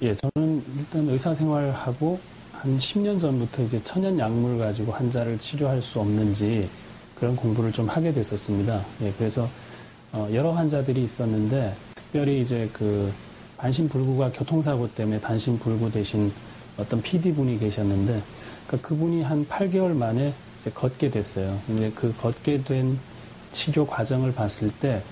예, 저는 일단 의사생활하고 한 10년 전부터 이제 천연 약물 가지고 환자를 치료할 수 없는지 그런 공부를 좀 하게 됐었습니다. 예, 그래서 여러 환자들이 있었는데 특별히 이제 그 반신불구가 교통사고 때문에 반신불구되신 어떤 PD분이 계셨는데 그분이 한 8개월 만에 이제 걷게 됐어요. 근데 그 걷게 된 치료 과정을 봤을 때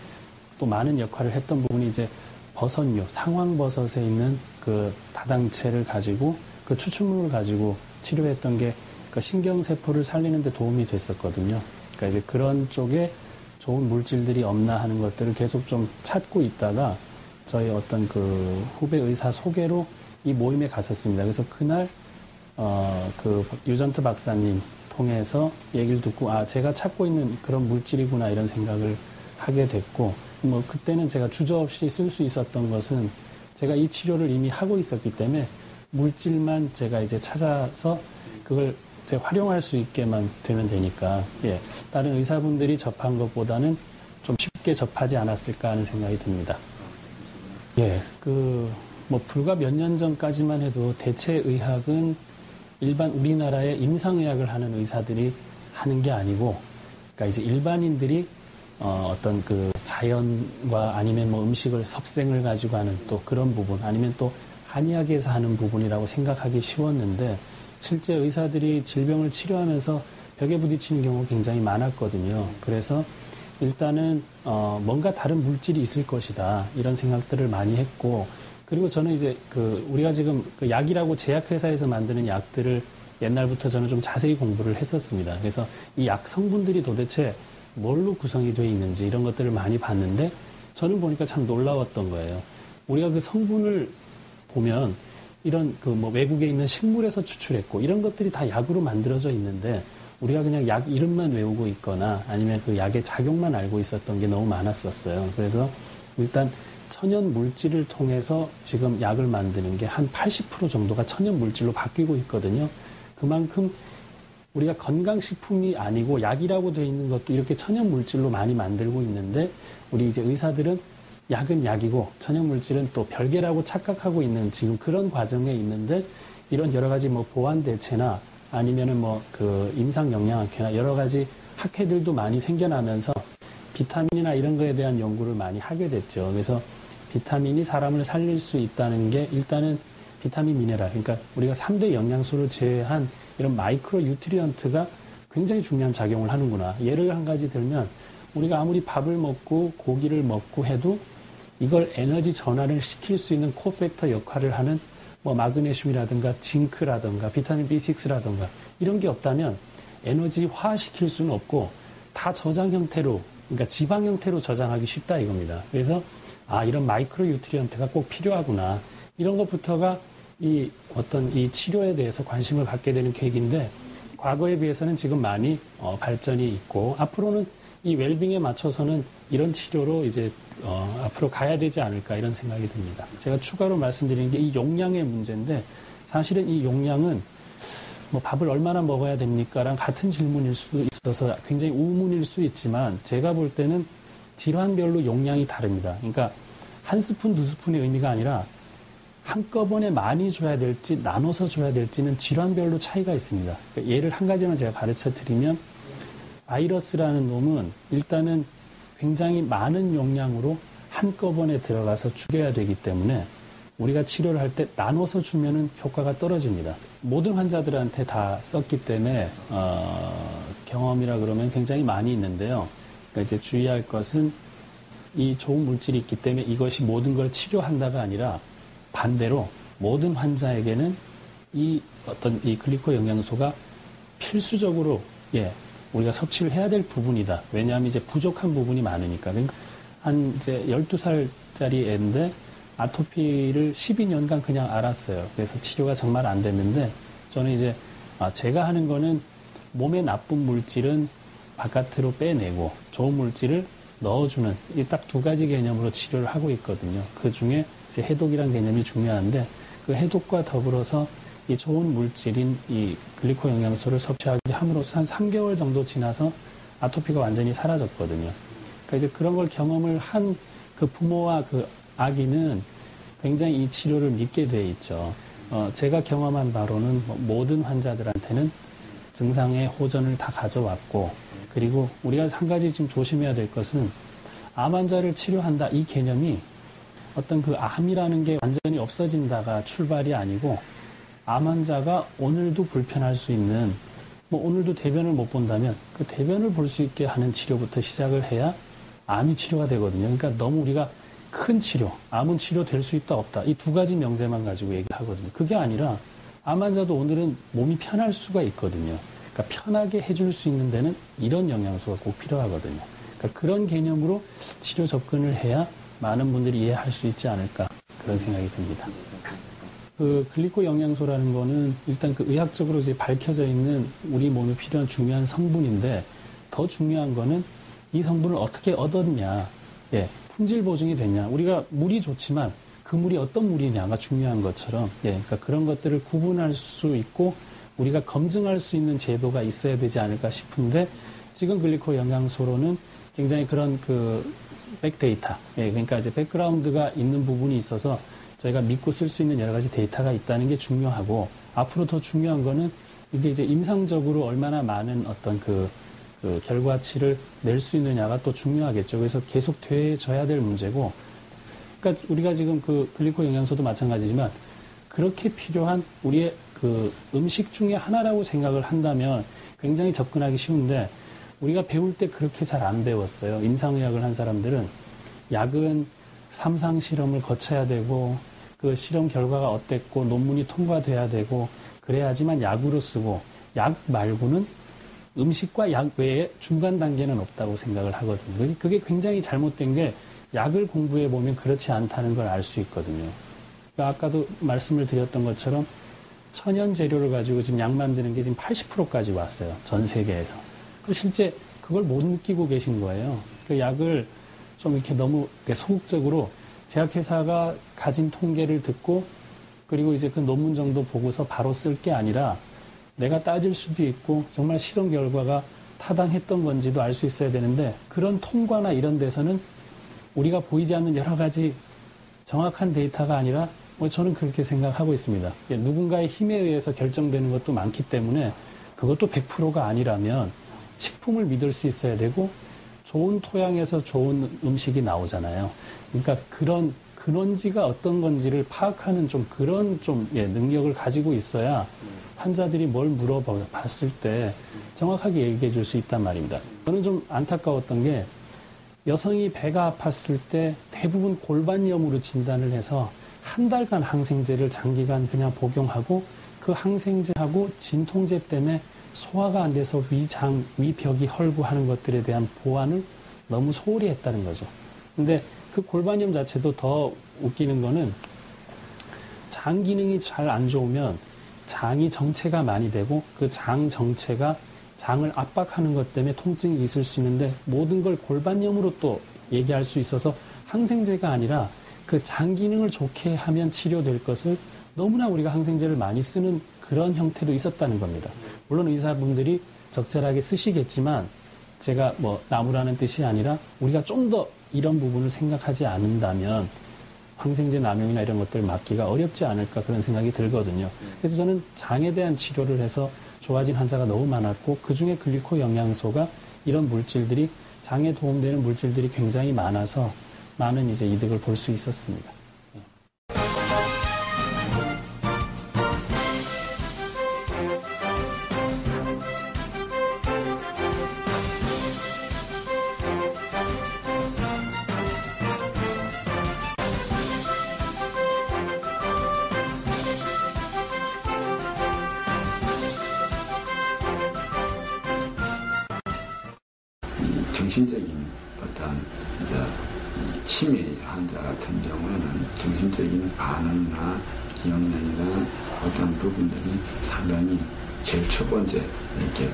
또 많은 역할을 했던 부분이 이제 버섯류, 상황버섯에 있는 그 다당체를 가지고 그 추출물을 가지고 치료했던 게 그 신경세포를 살리는 데 도움이 됐었거든요. 그러니까 이제 그런 쪽에 좋은 물질들이 없나 하는 것들을 계속 좀 찾고 있다가 저희 어떤 그 후배 의사 소개로 이 모임에 갔었습니다. 그래서 그날 그 유전트 박사님 통해서 얘기를 듣고 제가 찾고 있는 그런 물질이구나 이런 생각을 하게 됐고 뭐 그때는 제가 주저없이 쓸 수 있었던 것은 제가 이 치료를 이미 하고 있었기 때문에 물질만 제가 이제 찾아서 그걸 제가 활용할 수 있게만 되면 되니까 예, 다른 의사분들이 접한 것보다는 좀 쉽게 접하지 않았을까 하는 생각이 듭니다. 예, 뭐 불과 몇 년 전까지만 해도 대체의학은 일반 우리나라의 임상의학을 하는 의사들이 하는 게 아니고, 그러니까 이제 일반인들이 어떤 그 자연과 아니면 뭐 음식을 섭생을 가지고 하는 또 그런 부분, 아니면 또 한의학에서 하는 부분이라고 생각하기 쉬웠는데, 실제 의사들이 질병을 치료하면서 벽에 부딪히는 경우가 굉장히 많았거든요. 그래서 일단은 뭔가 다른 물질이 있을 것이다 이런 생각들을 많이 했고, 그리고 저는 이제 우리가 지금 그 약이라고 제약회사에서 만드는 약들을 옛날부터 저는 좀 자세히 공부를 했었습니다. 그래서 이 약 성분들이 도대체 뭘로 구성이 되어 있는지 이런 것들을 많이 봤는데, 저는 보니까 참 놀라웠던 거예요. 우리가 그 성분을 보면 이런 그 뭐 외국에 있는 식물에서 추출했고 이런 것들이 다 약으로 만들어져 있는데, 우리가 그냥 약 이름만 외우고 있거나 아니면 그 약의 작용만 알고 있었던 게 너무 많았었어요. 그래서 일단 천연 물질을 통해서 지금 약을 만드는 게 한 80% 정도가 천연 물질로 바뀌고 있거든요. 그만큼 우리가 건강식품이 아니고 약이라고 되어 있는 것도 이렇게 천연 물질로 많이 만들고 있는데, 우리 이제 의사들은 약은 약이고 천연 물질은 또 별개라고 착각하고 있는 지금 그런 과정에 있는데, 이런 여러 가지 뭐 보완 대체나 아니면은 뭐 그 임상 영양학회나 여러 가지 학회들도 많이 생겨나면서 비타민이나 이런 거에 대한 연구를 많이 하게 됐죠. 그래서 비타민이 사람을 살릴 수 있다는 게 일단은 비타민 미네랄, 그러니까 우리가 3대 영양소를 제외한 이런 마이크로 뉴트리언트가 굉장히 중요한 작용을 하는구나. 예를 한 가지 들면 우리가 아무리 밥을 먹고 고기를 먹고 해도 이걸 에너지 전환을 시킬 수 있는 코팩터 역할을 하는 뭐 마그네슘이라든가 징크라든가 비타민 B6라든가 이런 게 없다면 에너지화 시킬 수는 없고 다 저장 형태로, 그러니까 지방 형태로 저장하기 쉽다 이겁니다. 그래서 이런 마이크로 뉴트리언트가 꼭 필요하구나. 이런 것부터가 이 치료에 대해서 관심을 갖게 되는 계기인데, 과거에 비해서는 지금 많이 발전이 있고 앞으로는 이 웰빙에 맞춰서는 이런 치료로 이제 앞으로 가야 되지 않을까 이런 생각이 듭니다. 제가 추가로 말씀드리는 게 이 용량의 문제인데, 사실은 이 용량은 뭐 밥을 얼마나 먹어야 됩니까랑 같은 질문일 수도 있어서 굉장히 우문일 수 있지만, 제가 볼 때는 질환별로 용량이 다릅니다. 그러니까 한 스푼, 두 스푼의 의미가 아니라 한꺼번에 많이 줘야 될지 나눠서 줘야 될지는 질환별로 차이가 있습니다. 그러니까 예를 한 가지만 제가 가르쳐 드리면, 바이러스라는 놈은 일단은 굉장히 많은 용량으로 한꺼번에 들어가서 죽여야 되기 때문에 우리가 치료를 할 때 나눠서 주면은 효과가 떨어집니다. 모든 환자들한테 다 썼기 때문에 경험이라 그러면 굉장히 많이 있는데요. 그러니까 이제 주의할 것은 이 좋은 물질이 있기 때문에 이것이 모든 걸 치료한다가 아니라 반대로 모든 환자에게는 이 글리코 영양소가 필수적으로 우리가 섭취를 해야 될 부분이다. 왜냐하면 이제 부족한 부분이 많으니까. 그러니까 한 이제 12살짜리 애인데 아토피를 12년간 그냥 앓았어요. 그래서 치료가 정말 안 됐는데, 저는 이제 제가 하는 거는 몸에 나쁜 물질은 바깥으로 빼내고 좋은 물질을 넣어주는 이 딱 두 가지 개념으로 치료를 하고 있거든요. 그 중에 이제 해독이라는 개념이 중요한데, 그 해독과 더불어서 이 좋은 물질인 이 글리코 영양소를 섭취하게 함으로써 한 3개월 정도 지나서 아토피가 완전히 사라졌거든요. 그러니까 이제 그런 걸 경험을 한 그 부모와 그 아기는 굉장히 이 치료를 믿게 돼 있죠. 제가 경험한 바로는 모든 환자들한테는 증상의 호전을 다 가져왔고, 그리고 우리가 한 가지 지금 조심해야 될 것은 암 환자를 치료한다 이 개념이 어떤 그 암이라는 게 완전히 없어진다가 출발이 아니고, 암 환자가 오늘도 불편할 수 있는, 오늘도 대변을 못 본다면 그 대변을 볼 수 있게 하는 치료부터 시작을 해야 암이 치료가 되거든요. 그러니까 너무 우리가 큰 치료, 암은 치료될 수 있다 없다 이 두 가지 명제만 가지고 얘기하거든요. 그게 아니라 암 환자도 오늘은 몸이 편할 수가 있거든요. 그러니까 편하게 해줄 수 있는 데는 이런 영양소가 꼭 필요하거든요. 그러니까 그런 개념으로 치료 접근을 해야 많은 분들이 이해할 수 있지 않을까, 그런 생각이 듭니다. 그 글리코 영양소라는 거는 일단 그 의학적으로 이제 밝혀져 있는 우리 몸에 필요한 중요한 성분인데, 더 중요한 거는 이 성분을 어떻게 얻었냐, 품질 보증이 됐냐. 우리가 물이 좋지만 그 물이 어떤 물이냐가 중요한 것처럼, 그러니까 그런 것들을 구분할 수 있고 우리가 검증할 수 있는 제도가 있어야 되지 않을까 싶은데, 지금 글리코 영양소로는 굉장히 그런 그 백데이터, 그러니까 이제 백그라운드가 있는 부분이 있어서 저희가 믿고 쓸 수 있는 여러 가지 데이터가 있다는 게 중요하고, 앞으로 더 중요한 거는 이게 이제 임상적으로 얼마나 많은 어떤 그 결과치를 낼 수 있느냐가 또 중요하겠죠. 그래서 계속 돼져야 될 문제고, 그러니까 우리가 지금 그 글리코 영양소도 마찬가지지만 그렇게 필요한 우리의 그 음식 중에 하나라고 생각을 한다면 굉장히 접근하기 쉬운데, 우리가 배울 때 그렇게 잘 안 배웠어요. 임상의학을 한 사람들은 약은 3상 실험을 거쳐야 되고, 그 실험 결과가 어땠고 논문이 통과돼야 되고 그래야지만 약으로 쓰고, 약 말고는 음식과 약 외에 중간 단계는 없다고 생각을 하거든요. 그게 굉장히 잘못된 게, 약을 공부해 보면 그렇지 않다는 걸 알 수 있거든요. 그러니까 아까도 말씀을 드렸던 것처럼 천연 재료를 가지고 지금 약 만드는 게 지금 80%까지 왔어요. 전 세계에서. 실제 그걸 못 느끼고 계신 거예요. 그 약을 좀 이렇게 너무 소극적으로 제약회사가 가진 통계를 듣고, 그리고 이제 그 논문 정도 보고서 바로 쓸 게 아니라 내가 따질 수도 있고 정말 실험 결과가 타당했던 건지도 알 수 있어야 되는데, 그런 통과나 이런 데서는 우리가 보이지 않는 여러 가지 정확한 데이터가 아니라, 저는 그렇게 생각하고 있습니다. 누군가의 힘에 의해서 결정되는 것도 많기 때문에 그것도 100%가 아니라면 식품을 믿을 수 있어야 되고, 좋은 토양에서 좋은 음식이 나오잖아요. 그러니까 그런 근원지가 어떤 건지를 파악하는 그런 능력을 가지고 있어야 환자들이 뭘 물어봤을 때 정확하게 얘기해 줄 수 있단 말입니다. 저는 좀 안타까웠던 게, 여성이 배가 아팠을 때 대부분 골반염으로 진단을 해서 한 달간 항생제를 장기간 그냥 복용하고, 그 항생제하고 진통제 때문에 소화가 안 돼서 위벽이 헐고 하는 것들에 대한 보완을 너무 소홀히 했다는 거죠. 근데 그 골반염 자체도 더 웃기는 거는, 장 기능이 잘 안 좋으면 장이 정체가 많이 되고, 그 장 정체가 장을 압박하는 것 때문에 통증이 있을 수 있는데, 모든 걸 골반염으로 또 얘기할 수 있어서 항생제가 아니라 그 장 기능을 좋게 하면 치료될 것을 너무나 우리가 항생제를 많이 쓰는 그런 형태도 있었다는 겁니다. 물론 의사분들이 적절하게 쓰시겠지만, 제가 나무라는 뜻이 아니라 우리가 좀 더 이런 부분을 생각하지 않는다면 항생제 남용이나 이런 것들을 막기가 어렵지 않을까, 그런 생각이 들거든요. 그래서 저는 장에 대한 치료를 해서 좋아진 환자가 너무 많았고, 그중에 글리코 영양소가 이런 물질들이, 장에 도움되는 물질들이 굉장히 많아서 많은 이제 이득을 볼 수 있었습니다. 정신적인 어떤 치매 환자 같은 경우에는 정신적인 반응이나 기억이나 이런 어떤 부분들이 상당히 제일 첫 번째 이렇게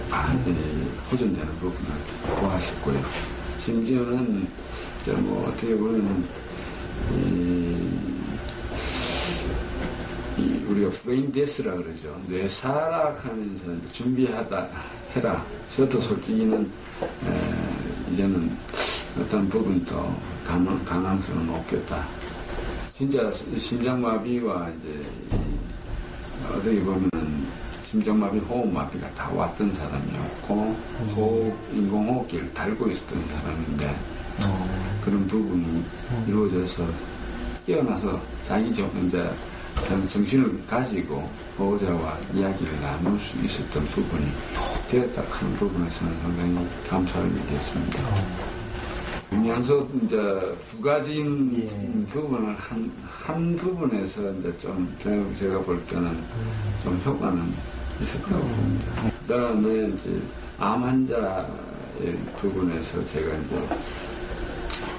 호전되는 부분을 보았었고요. 심지어는 어떻게 보면 우리가 브레인 데스라 그러죠. 뇌사락하면서 준비해라. 저도 솔직히는 이제는 어떤 부분 더 가능성은 없겠다. 진짜 심장마비와 이제 어떻게 보면은 심장마비, 호흡마비가 다 왔던 사람이었고 인공호흡기를 달고 있었던 사람인데 그런 부분이 이루어져서 깨어나서 자기 이제 정신을 가지고 보호자와 이야기를 나눌 수 있었던 부분이 되었다 하는 부분에서는 상당히 감사를 느꼈습니다. 영양소 이제 두 가지인 부분을 한 부분에서 이제 좀 제가 볼 때는 좀 효과는 있었다고 봅니다. 그다음에 이제 암 환자의 부분에서 제가 이제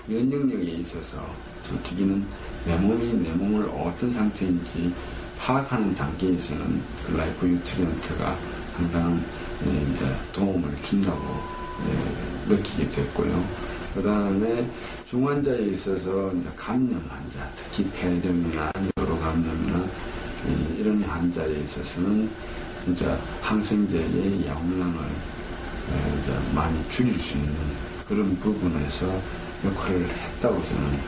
면역력에 있어서 솔직히는 내 몸을 어떤 상태인지 파악하는 단계에서는 그 라이프 뉴트리언트가 항상 이제 도움을 준다고 느끼게 됐고요. 그 다음에 중환자에 있어서 이제 감염 환자, 특히 폐렴이나 여러 감염이나 이런 환자에 있어서는 진짜 항생제의 용량을 이제 많이 줄일 수 있는 그런 부분에서 역할을 했다고 저는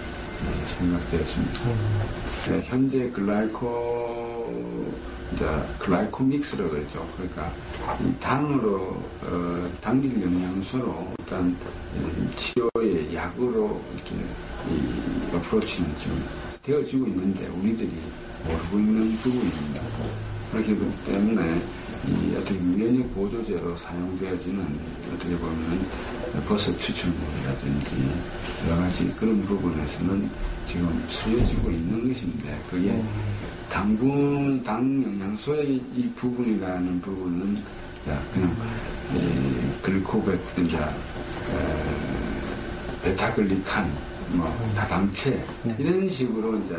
생각되었습니다. 현재 글라이코믹스라고 그러죠. 그러니까 당으로 당질 영양소로 일단 치료의 약으로 이렇게 이 어프로치는 지금 되어지고 있는데 우리들이 모르고 있는 부분입니다. 그렇기 때문에 이 어떻게 면역 보조제로 사용되어지는 어떻게 보면 버섯 추출물이라든지 여러 가지 그런 부분에서는 지금 쓰여지고 있는 것인데 그게 당 영양소의 이 부분이라는 부분은 그냥 베타글리칸, 다당체 이런 식으로 이제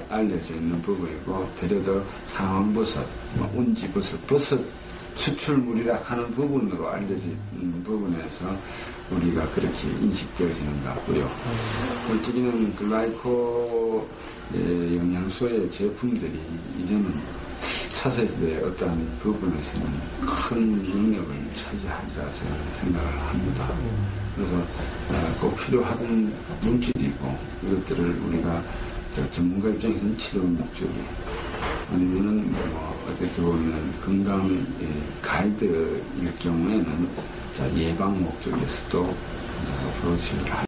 알려져 있는 부분이고 데려다 상황버섯, 운지버섯, 버섯 추출물이라 하는 부분으로 알려진 부분에서 우리가 그렇게 인식되어지는 것 같고요. 솔직히는 글라이코 영양소의 제품들이 이제는 차세대의 어떤 부분에서는 큰 영역을 차지하리라 생각을 합니다. 그래서 꼭 필요한 물질이고 이것들을 우리가 전문가 입장에서는 치료 목적이 아니면은 어떻게 보면 건강 가이드일 경우에는 예방 목적에서도 어프로치를 하죠.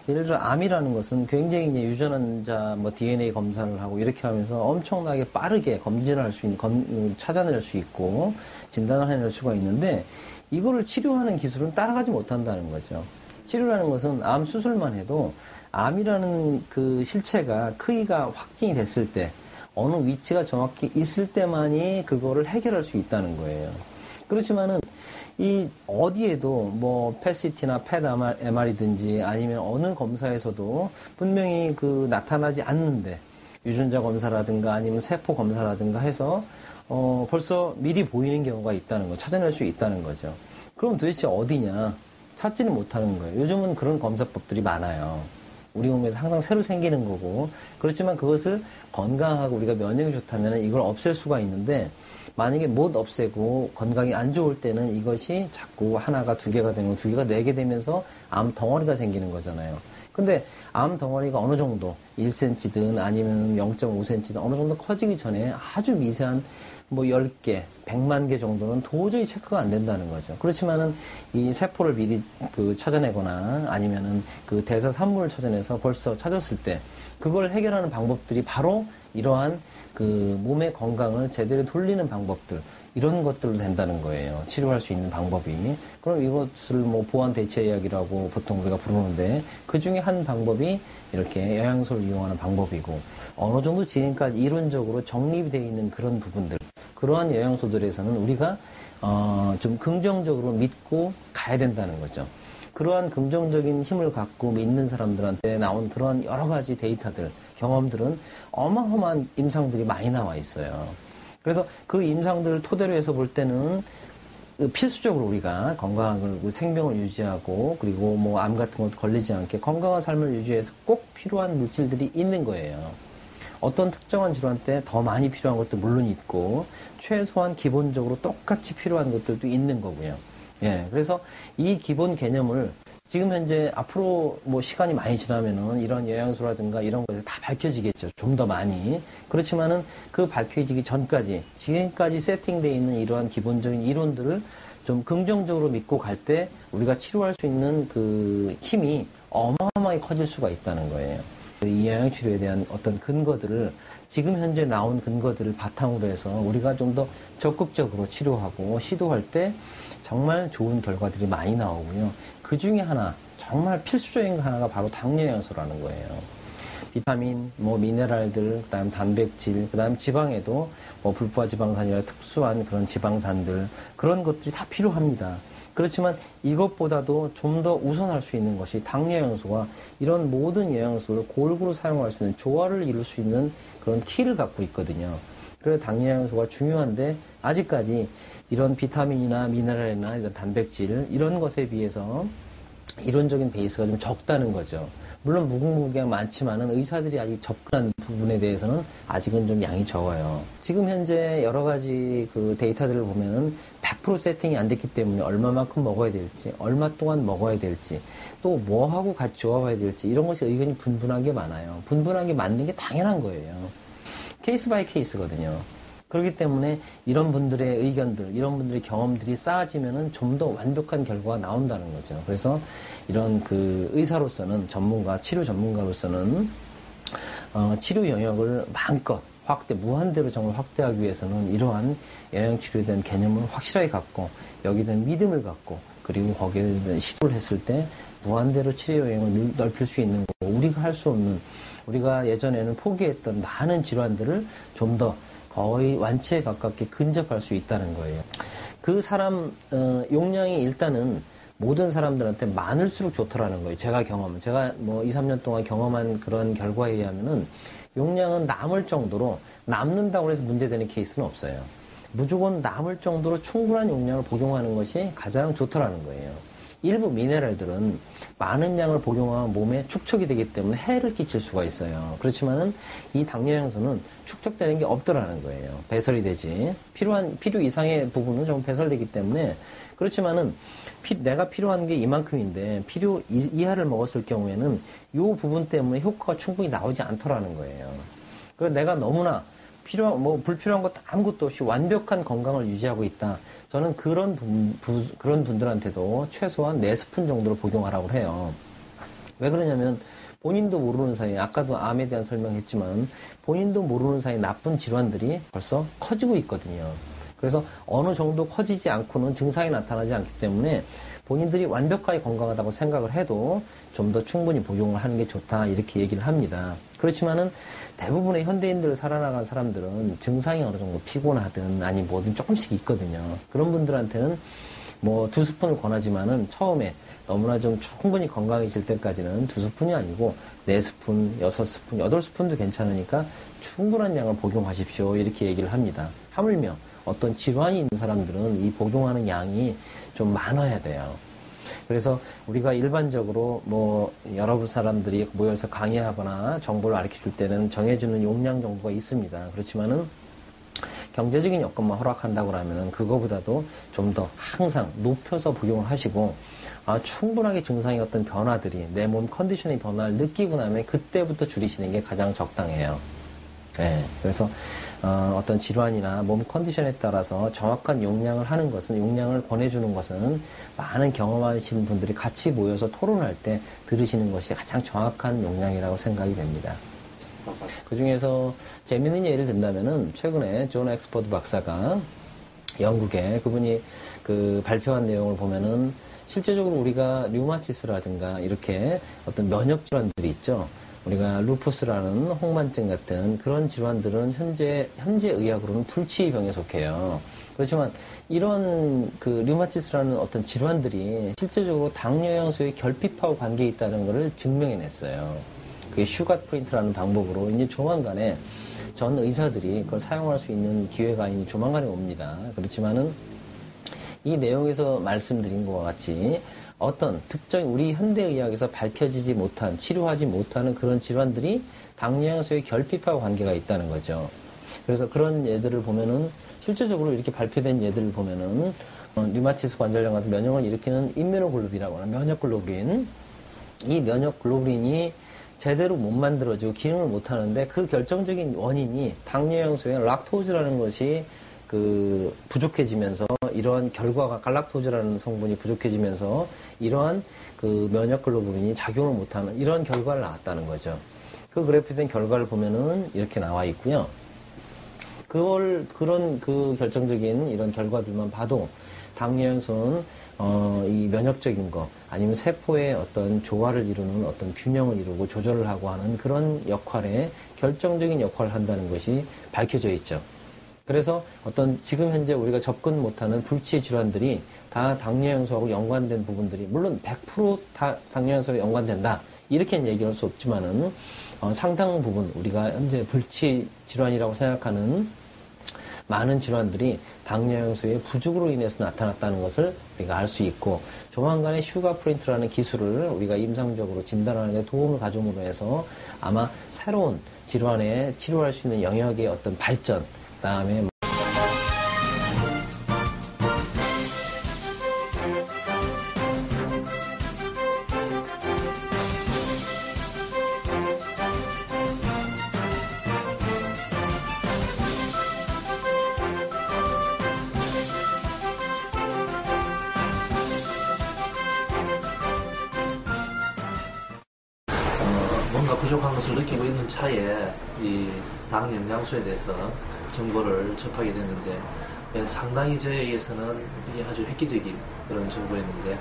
예를 들어 암이라는 것은 굉장히 이제 유전자 DNA 검사를 하고 이렇게 하면서 엄청나게 빠르게 검진을 할 수 있는, 찾아낼 수 있고 진단을 해낼 수가 있는데 이거를 치료하는 기술은 따라가지 못한다는 거죠. 치료라는 것은 암 수술만 해도 암이라는 그 실체가 크기가 확진이 됐을 때 어느 위치가 정확히 있을 때만이 그거를 해결할 수 있다는 거예요. 그렇지만은 이 어디에도 펫CT나 펫MR이든지 아니면 어느 검사에서도 분명히 그 나타나지 않는데 유전자 검사라든가 아니면 세포 검사라든가 해서 벌써 미리 보이는 경우가 있다는 거, 찾아낼 수 있다는 거죠. 그럼 도대체 어디냐? 찾지는 못하는 거예요. 요즘은 그런 검사법들이 많아요. 우리 몸에서 항상 새로 생기는 거고, 그렇지만 그것을 건강하고 우리가 면역이 좋다면 이걸 없앨 수가 있는데, 만약에 못 없애고 건강이 안 좋을 때는 이것이 자꾸 하나가 두 개가 되고 두 개가 네 개 되면서 암 덩어리가 생기는 거잖아요. 근데 암 덩어리가 어느 정도 1cm든 아니면 0.5cm든 어느 정도 커지기 전에 아주 미세한 10개, 100만 개 정도는 도저히 체크가 안 된다는 거죠. 그렇지만은 이 세포를 미리 찾아내거나 아니면은 그 대사 산물을 찾아내서 벌써 찾았을 때 그걸 해결하는 방법들이 바로 이러한 그 몸의 건강을 제대로 돌리는 방법들, 이런 것들로 된다는 거예요. 치료할 수 있는 방법이. 그럼 이것을 보완 대체약이라고 보통 우리가 부르는데, 그 중에 한 방법이 이렇게 영양소를 이용하는 방법이고, 어느 정도 지금까지 이론적으로 정립이 되어 있는 그런 부분들, 그러한 영양소들에서는 우리가 좀 긍정적으로 믿고 가야 된다는 거죠. 그러한 긍정적인 힘을 갖고 믿는 사람들한테 나온 그러한 여러 가지 데이터들, 경험들은 어마어마한 임상들이 많이 나와 있어요. 그래서 그 임상들을 토대로 해서 볼 때는 필수적으로 우리가 건강을, 생명을 유지하고, 그리고 뭐 암 같은 것도 걸리지 않게 건강한 삶을 유지해서 꼭 필요한 물질들이 있는 거예요. 어떤 특정한 질환 때 더 많이 필요한 것도 물론 있고, 최소한 기본적으로 똑같이 필요한 것들도 있는 거고요. 예, 그래서 이 기본 개념을 지금 현재 앞으로 뭐 시간이 많이 지나면은 이런 영양소라든가 이런 것이 다 밝혀지겠죠. 좀 더 많이. 그렇지만은 그 밝혀지기 전까지 지금까지 세팅되어 있는 이러한 기본적인 이론들을 좀 긍정적으로 믿고 갈 때 우리가 치료할 수 있는 그 힘이 어마어마하게 커질 수가 있다는 거예요. 이 영양치료에 대한 어떤 근거들을 지금 현재 나온 근거들을 바탕으로 해서 우리가 좀 더 적극적으로 치료하고 시도할 때 정말 좋은 결과들이 많이 나오고요. 그 중에 하나, 정말 필수적인 거 하나가 바로 당뇨 영양소라는 거예요. 비타민, 뭐 미네랄들, 그다음 단백질, 그다음 지방에도 뭐 불포화 지방산이나 특수한 그런 지방산들, 그런 것들이 다 필요합니다. 그렇지만 이것보다도 좀 더 우선할 수 있는 것이 당뇨 영양소와 이런 모든 영양소를 골고루 사용할 수 있는, 조화를 이룰 수 있는 그런 키를 갖고 있거든요. 그래서 당뇨 영양소가 중요한데 아직까지 이런 비타민이나 미네랄이나 이런 단백질 이런 것에 비해서 이론적인 베이스가 좀 적다는 거죠. 물론 무궁무진하게 많지만은 의사들이 아직 접근한 부분에 대해서는 아직은 좀 양이 적어요. 지금 현재 여러 가지 그 데이터들을 보면은 100% 세팅이 안 됐기 때문에 얼마만큼 먹어야 될지, 얼마 동안 먹어야 될지, 또 뭐하고 같이 조합해야 될지 이런 것이 의견이 분분한 게 많아요. 분분한 게 맞는 게 당연한 거예요. 케이스 바이 케이스거든요. 그렇기 때문에 이런 분들의 의견들, 이런 분들의 경험들이 쌓아지면은 좀 더 완벽한 결과가 나온다는 거죠. 그래서 이런 그 의사로서는 치료 전문가로서는 치료 영역을 마음껏 무한대로 정말 확대하기 위해서는 이러한 영양치료에 대한 개념을 확실하게 갖고 여기에 대한 믿음을 갖고 그리고 거기에 대한 시도를 했을 때 무한대로 치료 영역을 넓힐 수 있는 거고 우리가 할 수 없는 우리가 예전에는 포기했던 많은 질환들을 좀 더 거의 완치에 가깝게 근접할 수 있다는 거예요. 그 사람 용량이 일단은 모든 사람들한테 많을수록 좋더라는 거예요. 제가 뭐 2, 3년 동안 경험한 그런 결과에 의하면은 용량은 남을 정도로 남는다고 해서 문제되는 케이스는 없어요. 무조건 남을 정도로 충분한 용량을 복용하는 것이 가장 좋더라는 거예요. 일부 미네랄들은 많은 양을 복용하면 몸에 축적이 되기 때문에 해를 끼칠 수가 있어요. 그렇지만은 이 당뇨 영양소는 축적되는 게 없더라는 거예요. 배설이 되지. 필요 이상의 부분은 좀 배설되기 때문에 그렇지만은 내가 필요한 게 이만큼인데 필요 이하를 먹었을 경우에는 이 부분 때문에 효과가 충분히 나오지 않더라는 거예요. 그래서 내가 너무나 불필요한 것도 아무것도 없이 완벽한 건강을 유지하고 있다. 저는 그런 분들한테도 최소한 4스푼 정도로 복용하라고 해요. 왜 그러냐면 본인도 모르는 사이에 아까도 암에 대한 설명했지만 본인도 모르는 사이에 나쁜 질환들이 벌써 커지고 있거든요. 그래서 어느 정도 커지지 않고는 증상이 나타나지 않기 때문에 본인들이 완벽하게 건강하다고 생각을 해도 좀 더 충분히 복용을 하는 게 좋다 이렇게 얘기를 합니다. 그렇지만은 대부분의 현대인들 살아나간 사람들은 증상이 어느 정도 피곤하든 아니 뭐든 조금씩 있거든요. 그런 분들한테는 뭐 2스푼을 권하지만은 처음에 너무나 좀 충분히 건강해질 때까지는 2스푼이 아니고 4스푼, 6스푼, 8스푼도 괜찮으니까 충분한 양을 복용하십시오 이렇게 얘기를 합니다. 하물며 어떤 질환이 있는 사람들은 이 복용하는 양이 좀 많아야 돼요. 그래서 우리가 일반적으로 뭐 여러 사람들이 모여서 강의하거나 정보를 가르쳐 줄 때는 정해주는 용량 정도가 있습니다. 그렇지만은 경제적인 여건만 허락한다고 하면은 그거보다도 좀 더 항상 높여서 복용을 하시고 충분하게 증상의 어떤 변화들이 내 몸 컨디션의 변화를 느끼고 나면 그때부터 줄이시는 게 가장 적당해요. 네, 그래서 어떤 질환이나 몸 컨디션에 따라서 정확한 용량을 권해주는 것은 많은 경험하시는 분들이 같이 모여서 토론할 때 들으시는 것이 가장 정확한 용량이라고 생각이 됩니다. 그 중에서 재미있는 예를 든다면은 최근에 존 엑스퍼드 박사가 영국에 그분이 그 발표한 내용을 보면은 실제적으로 우리가 류마티스라든가 이렇게 어떤 면역 질환들이 있죠. 우리가 루푸스라는 홍반증 같은 그런 질환들은 현재 의학으로는 불치병에 속해요. 그렇지만 이런 그 류마티스라는 어떤 질환들이 실제적으로 당뇨 영양소의 결핍하고 관계에 있다는 것을 증명해냈어요. 그게 슈가 프린트라는 방법으로 이제 조만간에 전 의사들이 그걸 사용할 수 있는 기회가 조만간에 옵니다. 그렇지만은 이 내용에서 말씀드린 것과 같이 어떤 특정 우리 현대의학에서 밝혀지지 못한, 치료하지 못하는 그런 질환들이 당뇨양소의 결핍하고 관계가 있다는 거죠. 그래서 그런 예들을 보면은 실제적으로 이렇게 발표된 예들을 보면은 류마티스 관절염 같은 면역을 일으키는 임뮤노글로빈이라고 하는 면역글로빈, 이 면역글로빈이 제대로 못 만들어지고 기능을 못 하는데 그 결정적인 원인이 당뇨양소의 락토즈라는 것이 부족해지면서 이러한 결과가 갈락토즈라는 성분이 부족해지면서 이러한 면역글로빈이 작용을 못하는 이런 결과를 나왔다는 거죠. 그 그래프된 결과를 보면은 이렇게 나와 있고요. 그런 결정적인 이런 결과들만 봐도 당뇨양소는 이 면역적인 거 아니면 세포의 어떤 조화를 이루는 어떤 균형을 이루고 조절을 하고 하는 그런 역할에 결정적인 역할을 한다는 것이 밝혀져 있죠. 그래서 지금 현재 우리가 접근 못하는 불치 질환들이 다 당뇨양소하고 연관된 부분들이 물론 100% 다 당뇨양소와 연관된다 이렇게는 얘기할 수 없지만은 상당 부분 우리가 현재 불치 질환이라고 생각하는 많은 질환들이 당뇨양소의 부족으로 인해서 나타났다는 것을 우리가 알 수 있고 조만간에 슈가 프린트라는 기술을 우리가 임상적으로 진단하는 데 도움을 가져옴으로 해서 아마 새로운 질환에 치료할 수 있는 영역의 어떤 발전 그다음에 뭔가 부족한 것을 느끼고 있는 차에 이 당 영양소에 대해서 정보를 접하게 됐는데 상당히 저에게서는 이게 아주 획기적인 그런 정보였는데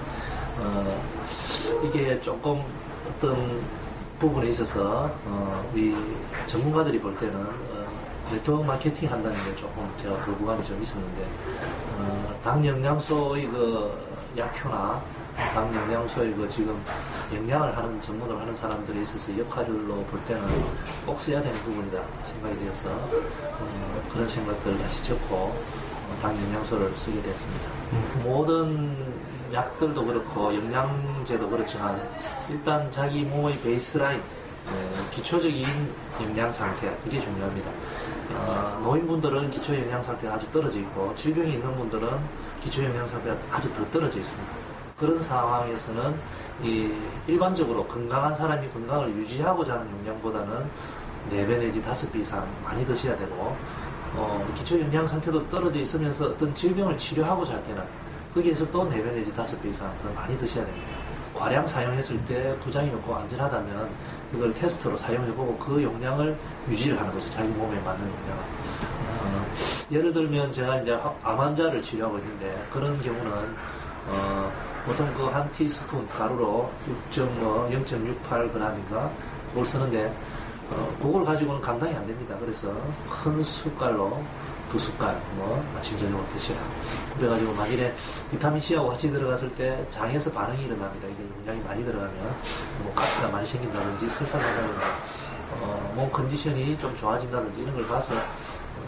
이게 조금 어떤 부분에 있어서 우리 전문가들이 볼 때는 네트워크 마케팅 한다는 게 조금 제가 거부감이 좀 있었는데 당 영양소의 약효나 당 영양소의 지금 영양을 하는 전문을 하는 사람들이 있어서 역할로 볼 때는 꼭 써야 되는 부분이다 생각이 되어서 그런 생각들을 다시 적고 당 영양소를 쓰게 됐습니다. 모든 약들도 그렇고 영양제도 그렇지만 일단 자기 몸의 베이스라인 기초적인 영양 상태 이게 중요합니다. 노인분들은 기초 영양 상태가 아주 떨어져 있고 질병이 있는 분들은 기초 영양 상태가 아주 더 떨어져 있습니다. 그런 상황에서는 일반적으로 건강한 사람이 건강을 유지하고자 하는 영양보다는 4배 내지 5배 이상 많이 드셔야 되고 기초 영양 상태도 떨어져 있으면서 어떤 질병을 치료하고자 할 때는 거기에서 또 4배 내지 5배 이상 더 많이 드셔야 됩니다. 과량 사용했을 때 부작용이 없고 안전하다면 이걸 테스트로 사용해보고 그 용량을 유지를 하는 거죠. 자기 몸에 맞는 용량을. 예를 들면 제가 이제 암 환자를 치료하고 있는데 그런 경우는 보통 한 티스푼 가루로 0.68g인가 그걸 쓰는데 그걸 가지고는 감당이 안 됩니다. 그래서 큰 숟갈로 2숟갈 아침 저녁으로 드시라. 그래가지고 만일에 비타민C하고 같이 들어갔을 때 장에서 반응이 일어납니다. 이게 용량이 많이 들어가면 가스가 많이 생긴다든지 설사한다든지 몸 컨디션이 좀 좋아진다든지 이런 걸 봐서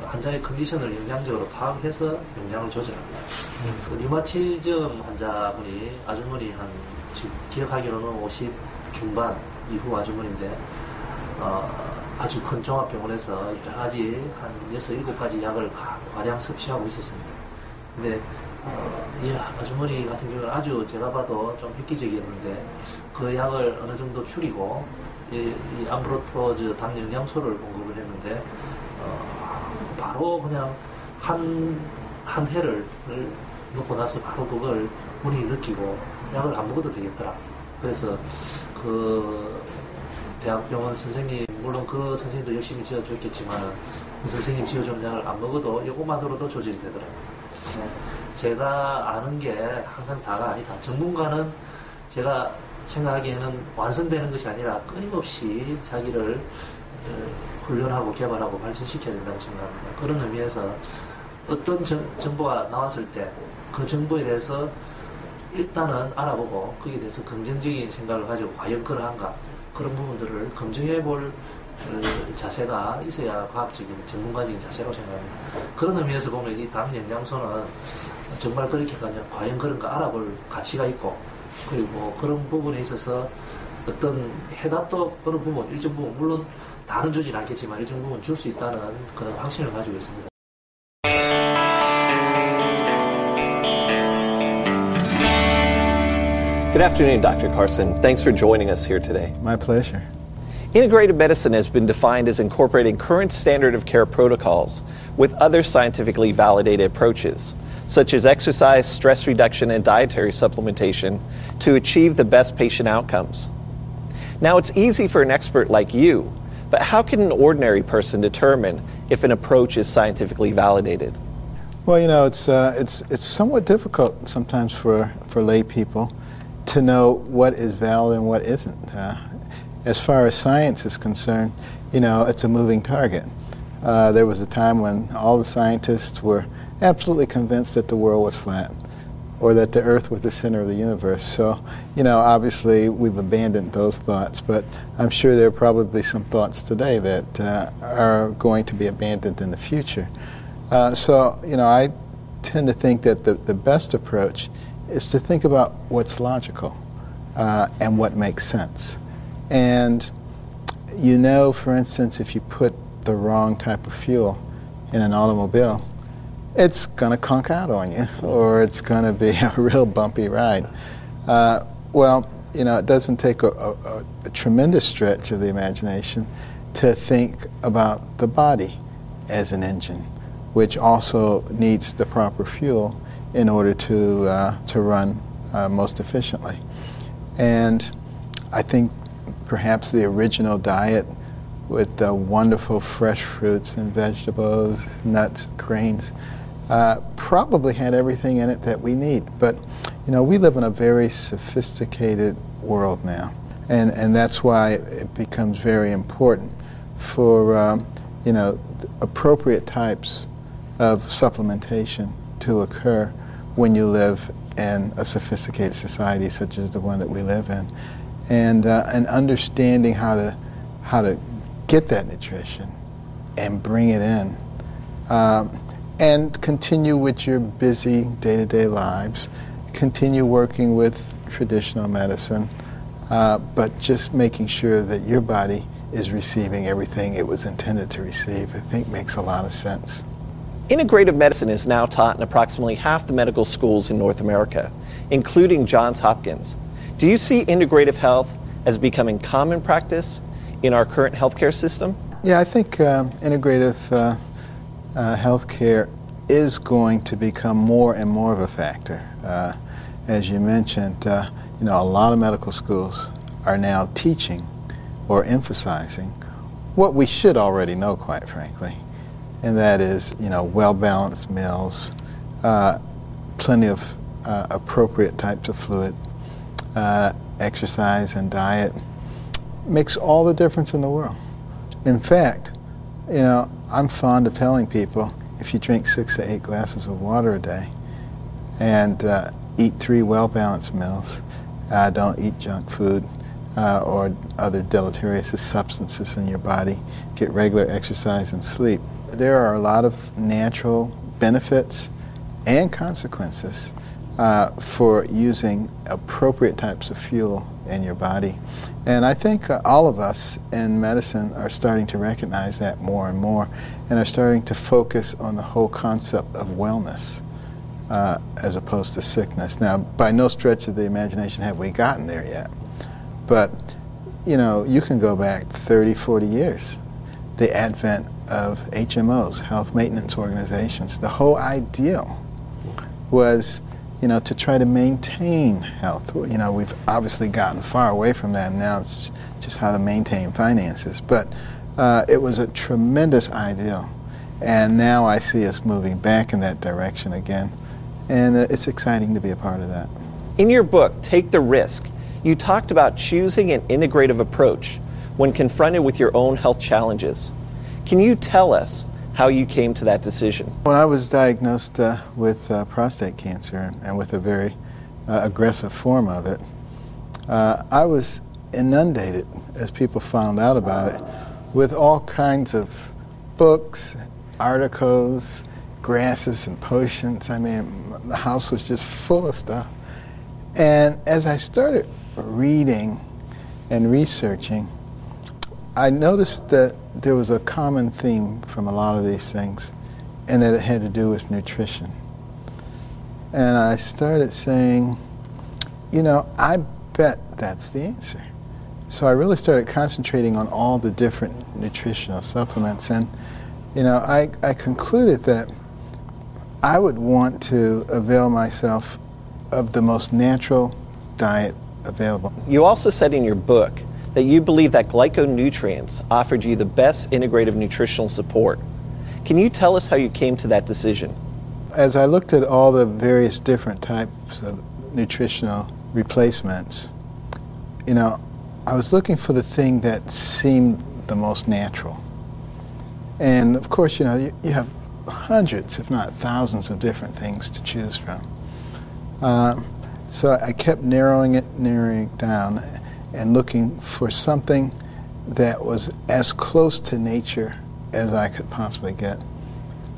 환자의 컨디션을 영양적으로 파악해서 영양을 조절합니다. 류마티즘 환자분이 아주머니 지금 기억하기로는 50 중반 이후 아주머니인데 아주 큰 종합병원에서 여러 가지 한 6, 7가지 약을 과량 섭취하고 있었습니다. 근데 이 아주머니 같은 경우는 아주 제가 봐도 좀 획기적이었는데 그 약을 어느 정도 줄이고 이 암브로토즈 당 영양소를 공급을 했는데 바로 그냥 한 해를 놓고 나서 바로 그걸 본인이 느끼고 약을 안 먹어도 되겠더라. 그래서 대학병원 선생님, 물론 그 선생님도 열심히 지어줬겠지만 그 선생님 지어준 약을 안 먹어도 이것만으로도 조절이 되더라고요. 제가 아는 게 항상 다가 아니다. 전문가는 제가 생각하기에는 완성되는 것이 아니라 끊임없이 자기를 훈련하고 개발하고 발전시켜야 된다고 생각합니다. 그런 의미에서 어떤 정보가 나왔을 때 그 정보에 대해서 일단은 알아보고 거기에 대해서 긍정적인 생각을 가지고 과연 그러한가 그런 부분들을 검증해 볼 자세가 있어야 과학적인 전문가적인 자세라고 생각합니다. 그런 의미에서 보면 이 당 영양소는 정말 그렇게까지 과연 그런가 알아볼 가치가 있고, 그리고 그런 부분에 있어서 어떤 해답도 어느 부분, 일정 부분, 물론 다는 주진 않겠지만 일정 부분 줄 수 있다는 그런 확신을 가지고 있습니다. Good afternoon, Dr. Carson. Thanks for joining us here today. My pleasure. Integrative medicine has been defined as incorporating current standard of care protocols with other scientifically validated approaches, such as exercise, stress reduction, and dietary supplementation to achieve the best patient outcomes. Now, it's easy for an expert like you, but how can an ordinary person determine if an approach is scientifically validated? Well, you know, it's somewhat difficult sometimes for lay people to know what is valid and what isn't. As far as science is concerned, you know, it's a moving target. There was a time when all the scientists were absolutely convinced that the world was flat or that the earth was the center of the universe. So, you know, obviously we've abandoned those thoughts, but I'm sure there are probably some thoughts today that are going to be abandoned in the future. So, you know, I tend to think that the best approach is to think about what's logical and what makes sense. And you know, for instance, if you put the wrong type of fuel in an automobile, it's going to conk out on you, or it's going to be a real bumpy ride. Well, you know, it doesn't take a tremendous stretch of the imagination to think about the body as an engine, which also needs the proper fuel in order to run most efficiently. And I think perhaps the original diet with the wonderful fresh fruits and vegetables, nuts, grains, probably had everything in it that we need. But, you know, we live in a very sophisticated world now. And that's why it becomes very important for, you know, appropriate types of supplementation to occur when you live in a sophisticated society such as the one that we live in. And understanding how to get that nutrition and bring it in, and continue with your busy day-to-day lives, continue working with traditional medicine, but just making sure that your body is receiving everything it was intended to receive, I think makes a lot of sense. Integrative medicine is now taught in approximately half the medical schools in North America, including Johns Hopkins. Do you see integrative health as becoming common practice in our current healthcare system? Yeah, I think integrative healthcare is going to become more and more of a factor. As you mentioned, you know, a lot of medical schools are now teaching or emphasizing what we should already know, quite frankly, and that is, you know, well-balanced meals, plenty of appropriate types of fluid, exercise and diet makes all the difference in the world. In fact, you know, I'm fond of telling people if you drink 6 to 8 glasses of water a day and eat 3 well-balanced meals, don't eat junk food or other deleterious substances in your body, get regular exercise and sleep, there are a lot of natural benefits and consequences for using appropriate types of fuel in your body. And I think all of us in medicine are starting to recognize that more and more and are starting to focus on the whole concept of wellness as opposed to sickness. Now, by no stretch of the imagination have we gotten there yet. But, you know, you can go back 30, 40 years. The advent of HMOs, health maintenance organizations, the whole ideal was, you know, to try to maintain health. You know, we've obviously gotten far away from that, and now it's just how to maintain finances. But it was a tremendous ideal, and now I see us moving back in that direction again, and it's exciting to be a part of that. In your book, Take the Risk, you talked about choosing an integrative approach when confronted with your own health challenges. Can you tell us how you came to that decision? When I was diagnosed with prostate cancer and with a very aggressive form of it, I was inundated, as people found out about it, with all kinds of books, articles, grasses and potions. I mean, the house was just full of stuff. And as I started reading and researching, I noticed that there was a common theme from a lot of these things, and that it had to do with nutrition. And I started saying, you know, I bet that's the answer. So I really started concentrating on all the different nutritional supplements, and you know, I concluded that I would want to avail myself of the most natural diet available. You also said in your book that you believe that glyconutrients offered you the best integrative nutritional support. Can you tell us how you came to that decision? As I looked at all the various different types of nutritional replacements, you know, I was looking for the thing that seemed the most natural. And of course, you know, you have hundreds, if not thousands, of different things to choose from. So I kept narrowing it down and looking for something that was as close to nature as I could possibly get.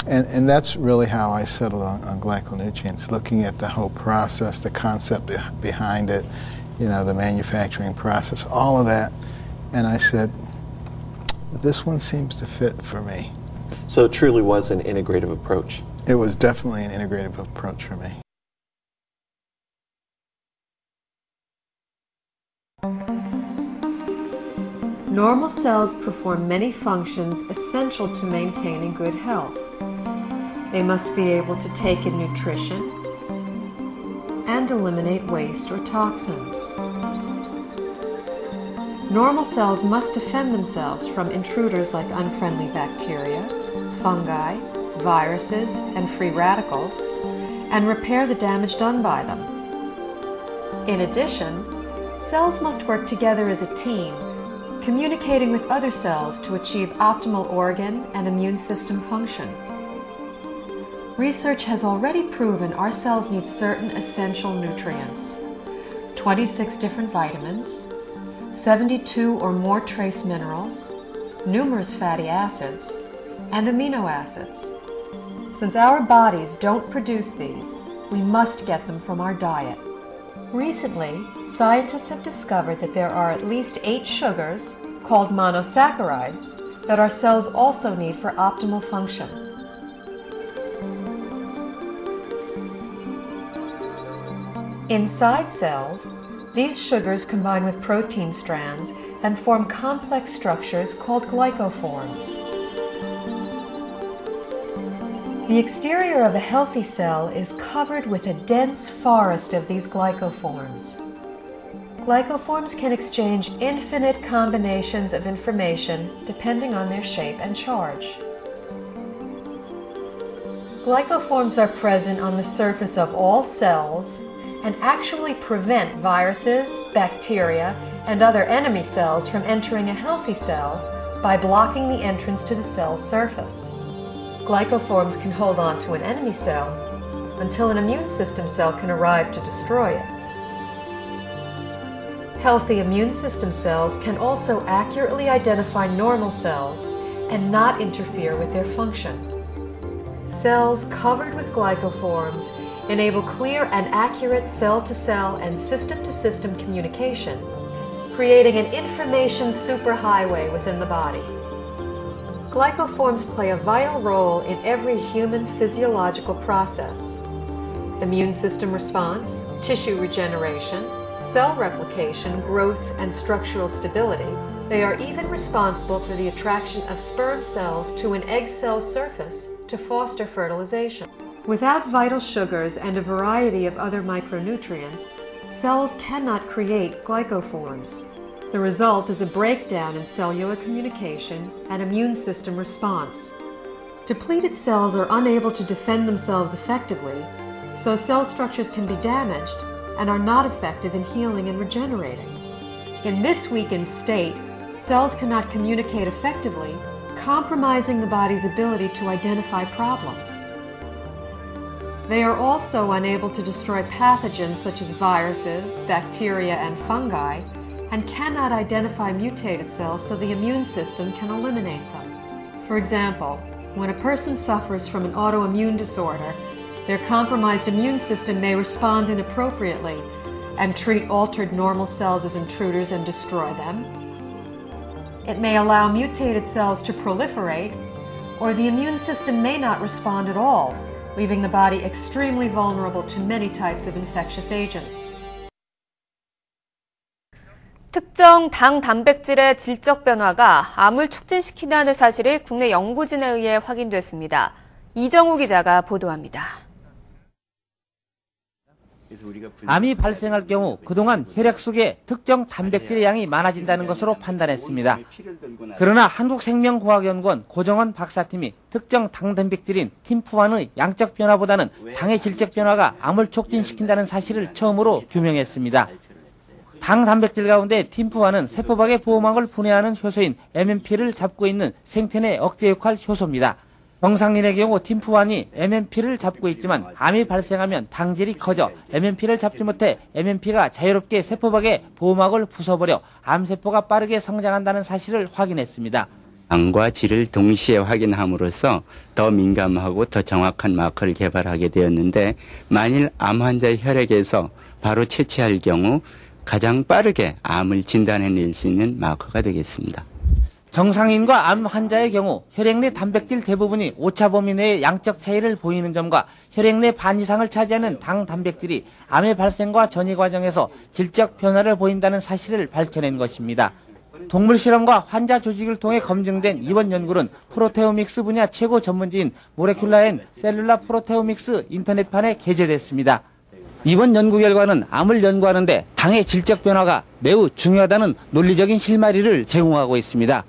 And that's really how I settled on glyconutrients, looking at the whole process, the concept behind it, you know, the manufacturing process, all of that. And I said, this one seems to fit for me. So it truly was an integrative approach. It was definitely an integrative approach for me. Normal cells perform many functions essential to maintaining good health. They must be able to take in nutrition and eliminate waste or toxins. Normal cells must defend themselves from intruders like unfriendly bacteria, fungi, viruses, and free radicals, and repair the damage done by them. In addition, cells must work together as a team, communicating with other cells to achieve optimal organ and immune system function. Research has already proven our cells need certain essential nutrients, 26 different vitamins, 72 or more trace minerals, numerous fatty acids, and amino acids. Since our bodies don't produce these, we must get them from our diet. Recently, scientists have discovered that there are at least 8 sugars, called monosaccharides, that our cells also need for optimal function. Inside cells, these sugars combine with protein strands and form complex structures called glycoforms. The exterior of a healthy cell is covered with a dense forest of these glycoforms. Glycoforms can exchange infinite combinations of information depending on their shape and charge. Glycoforms are present on the surface of all cells and actually prevent viruses, bacteria, and other enemy cells from entering a healthy cell by blocking the entrance to the cell's surface. Glycoforms can hold on to an enemy cell until an immune system cell can arrive to destroy it. Healthy immune system cells can also accurately identify normal cells and not interfere with their function. Cells covered with glycoforms enable clear and accurate cell-to-cell and system-to-system communication, creating an information superhighway within the body. Glycoforms play a vital role in every human physiological process: immune system response, tissue regeneration, cell replication, growth, and structural stability. They are even responsible for the attraction of sperm cells to an egg cell surface to foster fertilization. Without vital sugars and a variety of other micronutrients, cells cannot create glycoforms. The result is a breakdown in cellular communication and immune system response. Depleted cells are unable to defend themselves effectively, so cell structures can be damaged and are not effective in healing and regenerating. In this weakened state, cells cannot communicate effectively, compromising the body's ability to identify problems. They are also unable to destroy pathogens such as viruses, bacteria, and fungi, and cannot identify mutated cells so the immune system can eliminate them. For example, when a person suffers from an autoimmune disorder, their compromised immune system may respond inappropriately and treat altered normal cells as intruders and destroy them. It may allow mutated cells to proliferate, or the immune system may not respond at all, leaving the body extremely vulnerable to many types of infectious agents. 특정 당 단백질의 질적 변화가 암을 촉진시킨다는 사실이 국내 연구진에 의해 확인됐습니다. 이정우 기자가 보도합니다. 암이 발생할 경우 그동안 혈액 속에 특정 단백질의 양이 많아진다는 것으로 판단했습니다. 그러나 한국생명과학연구원 고정원 박사팀이 특정 당 단백질인 팀프1의 양적 변화보다는 당의 질적 변화가 암을 촉진시킨다는 사실을 처음으로 규명했습니다. 당 단백질 가운데 팀프1은 세포박의 보호막을 분해하는 효소인 MMP를 잡고 있는 생태내 억제 역할 효소입니다. 정상인의 경우 팀프1이 MMP를 잡고 있지만 암이 발생하면 당질이 커져 MMP를 잡지 못해 MMP가 자유롭게 세포박의 보호막을 부숴버려 암세포가 빠르게 성장한다는 사실을 확인했습니다. 당과 질을 동시에 확인함으로써 더 민감하고 더 정확한 마커를 개발하게 되었는데 만일 암 환자의 혈액에서 바로 채취할 경우 가장 빠르게 암을 진단해낼 수 있는 마커가 되겠습니다. 정상인과 암 환자의 경우 혈액 내 단백질 대부분이 오차 범위 내의 양적 차이를 보이는 점과 혈액 내 반 이상을 차지하는 당 단백질이 암의 발생과 전이 과정에서 질적 변화를 보인다는 사실을 밝혀낸 것입니다. 동물 실험과 환자 조직을 통해 검증된 이번 연구는 프로테오믹스 분야 최고 전문지인 모레큘라 앤 셀룰라 프로테오믹스 인터넷판에 게재됐습니다. 이번 연구 결과는 암을 연구하는데 당의 질적 변화가 매우 중요하다는 논리적인 실마리를 제공하고 있습니다.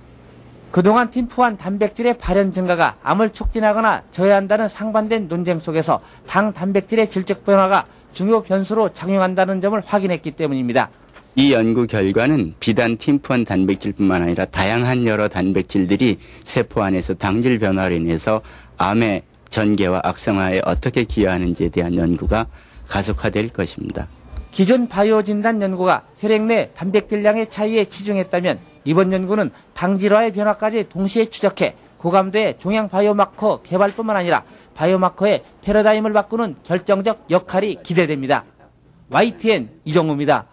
그동안 팀프1 단백질의 발현 증가가 암을 촉진하거나 저해한다는 상반된 논쟁 속에서 당 단백질의 질적 변화가 중요 변수로 작용한다는 점을 확인했기 때문입니다. 이 연구 결과는 비단 팀프1 단백질뿐만 아니라 다양한 여러 단백질들이 세포 안에서 당질 변화로 인해서 암의 전개와 악성화에 어떻게 기여하는지에 대한 연구가 가속화될 것입니다. 기존 바이오 진단 연구가 혈액 내 단백질량의 차이에 치중했다면 이번 연구는 당질화의 변화까지 동시에 추적해 고감도의 종양 바이오마커 개발뿐만 아니라 바이오마커의 패러다임을 바꾸는 결정적 역할이 기대됩니다. YTN 이정우입니다.